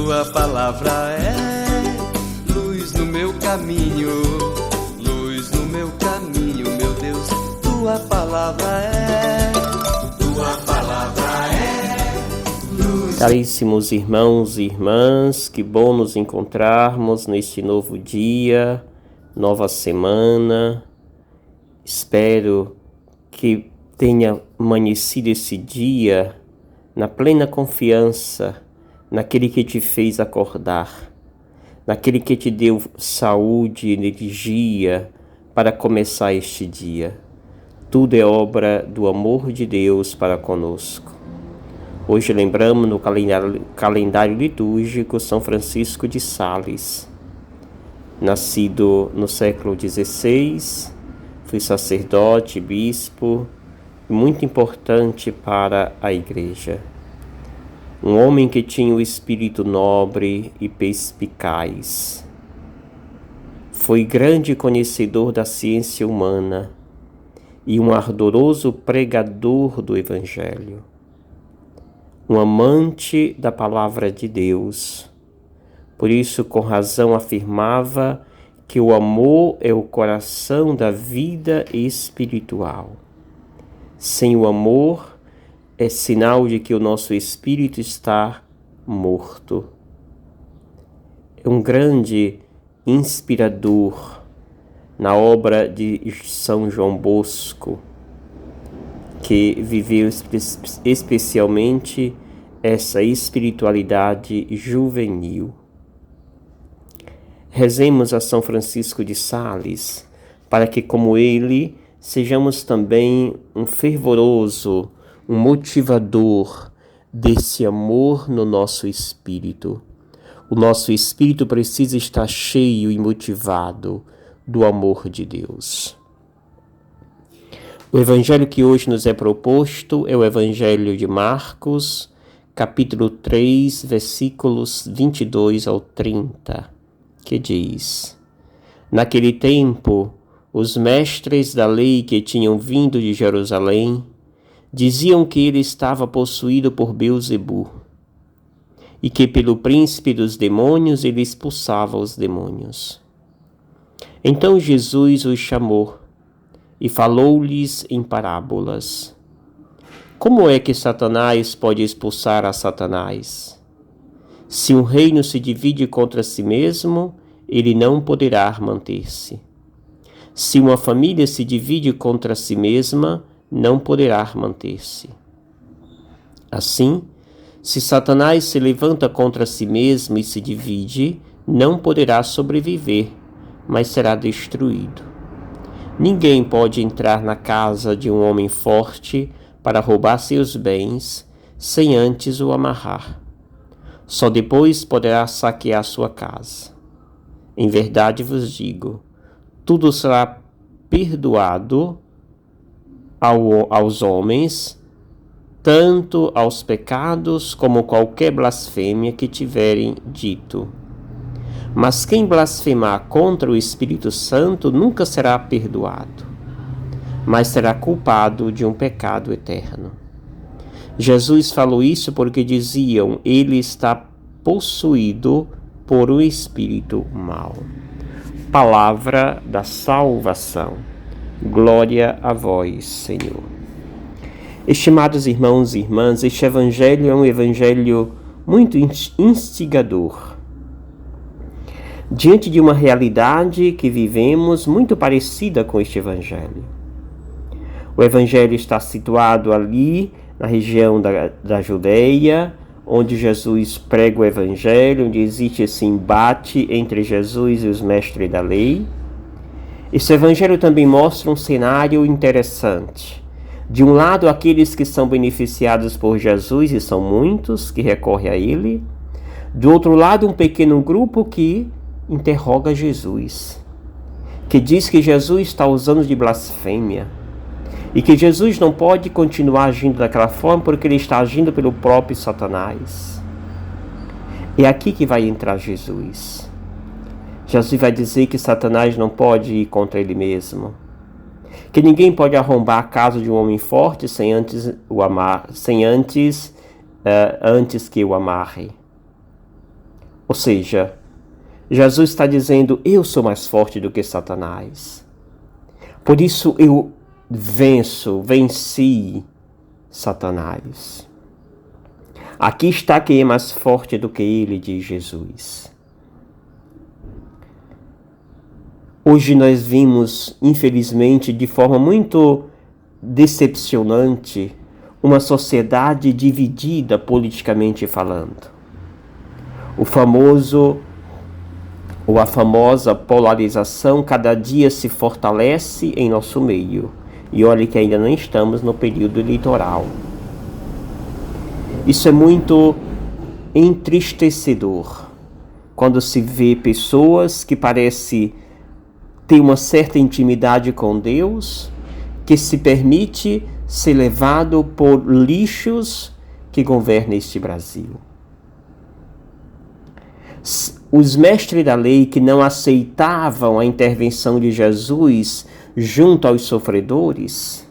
tua palavra é luz no meu caminho, luz no meu caminho, meu Deus. Tua palavra é luz. Caríssimos irmãos e irmãs, que bom nos encontrarmos neste novo dia, nova semana. Espero que tenha amanhecido esse dia na plena confiança naquele que te fez acordar, naquele que te deu saúde e energia para começar este dia. Tudo é obra do amor de Deus para conosco. Hoje lembramos no calendário litúrgico São Francisco de Sales. Nascido no século XVI, foi sacerdote, bispo, muito importante para a Igreja. Um homem que tinha o espírito nobre e perspicaz. Foi grande conhecedor da ciência humana e um ardoroso pregador do Evangelho. Um amante da palavra de Deus. Por isso, com razão, afirmava que o amor é o coração da vida espiritual. Sem o amor, é sinal de que o nosso espírito está morto. É um grande inspirador na obra de São João Bosco, que viveu especialmente essa espiritualidade juvenil. Rezemos a São Francisco de Sales, para que, como ele, sejamos também um fervoroso, um motivador desse amor no nosso espírito. O nosso espírito precisa estar cheio e motivado do amor de Deus. O evangelho que hoje nos é proposto é o evangelho de Marcos, capítulo 3, versículos 22 ao 30, que diz: Naquele tempo, os mestres da lei que tinham vindo de Jerusalém diziam que ele estava possuído por Beelzebu e que pelo príncipe dos demônios ele expulsava os demônios. Então Jesus os chamou e falou-lhes em parábolas. Como é que Satanás pode expulsar a Satanás? Se um reino se divide contra si mesmo, ele não poderá manter-se. Se uma família se divide contra si mesma, não poderá manter-se. Assim, se Satanás se levanta contra si mesmo e se divide, não poderá sobreviver, mas será destruído. Ninguém pode entrar na casa de um homem forte para roubar seus bens, sem antes o amarrar. Só depois poderá saquear sua casa. Em verdade vos digo, tudo será perdoado aos homens, tanto aos pecados como qualquer blasfêmia que tiverem dito. Mas quem blasfemar contra o Espírito Santo nunca será perdoado, mas será culpado de um pecado eterno. Jesus falou isso porque diziam, ele está possuído por um espírito mau. Palavra da salvação. Glória a vós, Senhor. Estimados irmãos e irmãs, este evangelho é um evangelho muito instigador. Diante de uma realidade que vivemos muito parecida com este evangelho. O evangelho está situado ali na região da Judeia, onde Jesus prega o evangelho, onde existe esse embate entre Jesus e os mestres da lei. Esse evangelho também mostra um cenário interessante. De um lado, aqueles que são beneficiados por Jesus, e são muitos que recorrem a ele. Do outro lado, um pequeno grupo que interroga Jesus, que diz que Jesus está usando de blasfêmia e que Jesus não pode continuar agindo daquela forma porque ele está agindo pelo próprio Satanás. É aqui que vai entrar Jesus. Jesus vai dizer que Satanás não pode ir contra ele mesmo, que ninguém pode arrombar a casa de um homem forte sem antes o amar, antes que o amarre. Ou seja, Jesus está dizendo, eu sou mais forte do que Satanás. Por isso eu venci Satanás. Aqui está quem é mais forte do que ele, diz Jesus. Hoje nós vimos, infelizmente, de forma muito decepcionante, uma sociedade dividida politicamente falando. A famosa polarização cada dia se fortalece em nosso meio. E olha que ainda não estamos no período eleitoral. Isso é muito entristecedor quando se vê pessoas que parecem ter uma certa intimidade com Deus, que se permite ser levado por lixos que governam este Brasil. Os mestres da lei que não aceitavam a intervenção de Jesus junto aos sofredores,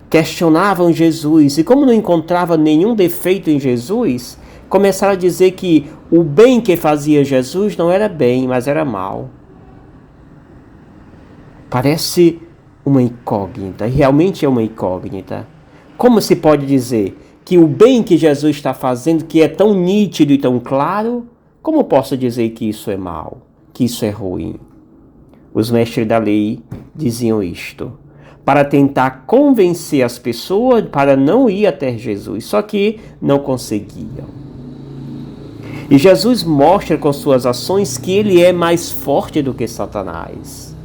questionavam Jesus e como não encontravam nenhum defeito em Jesus, começaram a dizer que o bem que fazia Jesus não era bem, mas era mal. Parece uma incógnita, realmente é uma incógnita. Como se pode dizer que o bem que Jesus está fazendo, que é tão nítido e tão claro, como posso dizer que isso é mal, que isso é ruim? Os mestres da lei diziam isto, para tentar convencer as pessoas para não ir até Jesus, só que não conseguiam. E Jesus mostra com suas ações que ele é mais forte do que Satanás.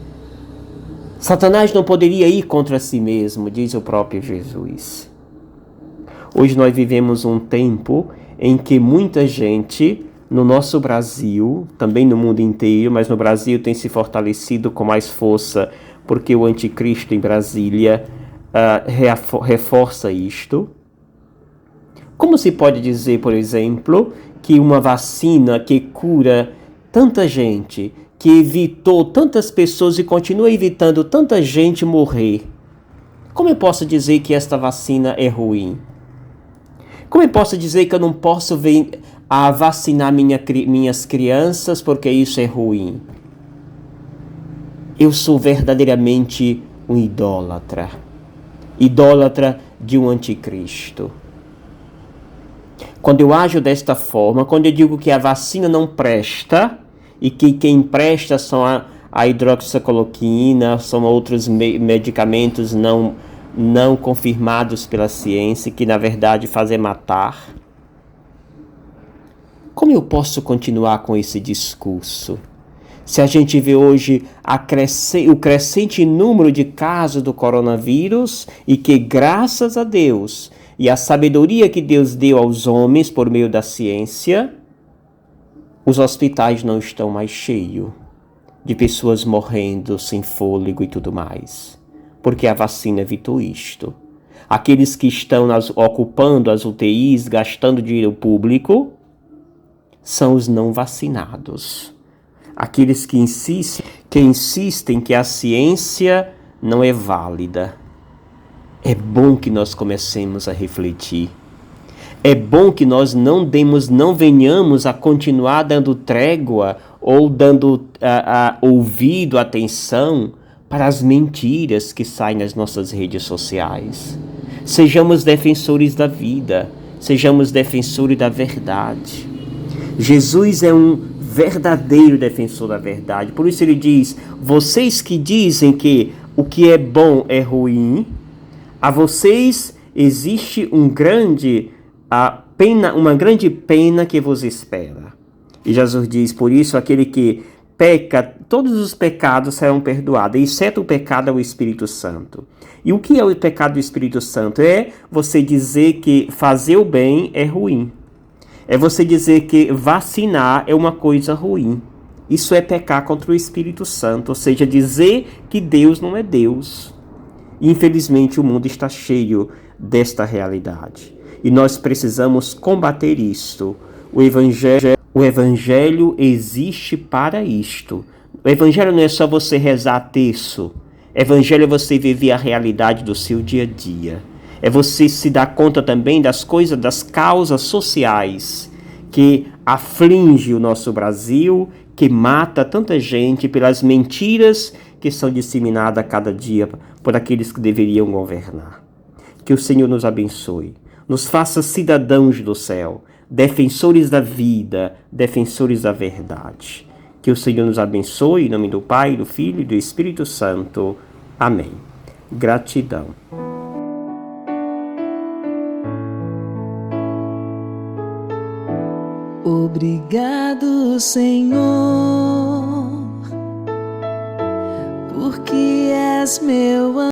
Satanás não poderia ir contra si mesmo, diz o próprio Jesus. Hoje nós vivemos um tempo em que muita gente, no nosso Brasil, também no mundo inteiro, mas no Brasil tem se fortalecido com mais força, porque o anticristo em Brasília reforça isto. Como se pode dizer, por exemplo, que uma vacina que cura tanta gente, que evitou tantas pessoas e continua evitando tanta gente morrer, como eu posso dizer que esta vacina é ruim? Como eu posso dizer que eu não posso vacinar minhas crianças porque isso é ruim? Eu sou verdadeiramente um idólatra de um anticristo. Quando eu ajo desta forma, quando eu digo que a vacina não presta, e que quem presta são a hidroxicloroquina, são outros medicamentos não confirmados pela ciência, que na verdade fazem matar. Como eu posso continuar com esse discurso? Se a gente vê hoje o crescente número de casos do coronavírus e que, graças a Deus e a sabedoria que Deus deu aos homens por meio da ciência, os hospitais não estão mais cheios de pessoas morrendo sem fôlego e tudo mais, porque a vacina evitou isto. Aqueles que estão ocupando as UTIs, gastando dinheiro público, são os não vacinados. Aqueles que insistem que a ciência não é válida. É bom que nós comecemos a refletir. É bom que nós não venhamos a continuar dando trégua ou dando ouvido, atenção para as mentiras que saem nas nossas redes sociais. Sejamos defensores da vida, sejamos defensores da verdade. Jesus é um verdadeiro defensor da verdade. Por isso ele diz, vocês que dizem que o que é bom é ruim, a vocês existe uma grande pena que vos espera. E Jesus diz, por isso aquele que peca, todos os pecados serão perdoados, exceto o pecado ao Espírito Santo. E o que é o pecado do Espírito Santo? É você dizer que fazer o bem é ruim. É você dizer que vacinar é uma coisa ruim. Isso é pecar contra o Espírito Santo, ou seja, dizer que Deus não é Deus. Infelizmente o mundo está cheio desta realidade. E nós precisamos combater isto. O Evangelho existe para isto. O Evangelho não é só você rezar terço. Evangelho é você viver a realidade do seu dia a dia. É você se dar conta também das coisas, das causas sociais que aflige o nosso Brasil, que mata tanta gente pelas mentiras que são disseminadas a cada dia por aqueles que deveriam governar. Que o Senhor nos abençoe, nos faça cidadãos do céu, defensores da vida, defensores da verdade. Que o Senhor nos abençoe, em nome do Pai, do Filho e do Espírito Santo. Amém. Gratidão. Obrigado, Senhor, porque és meu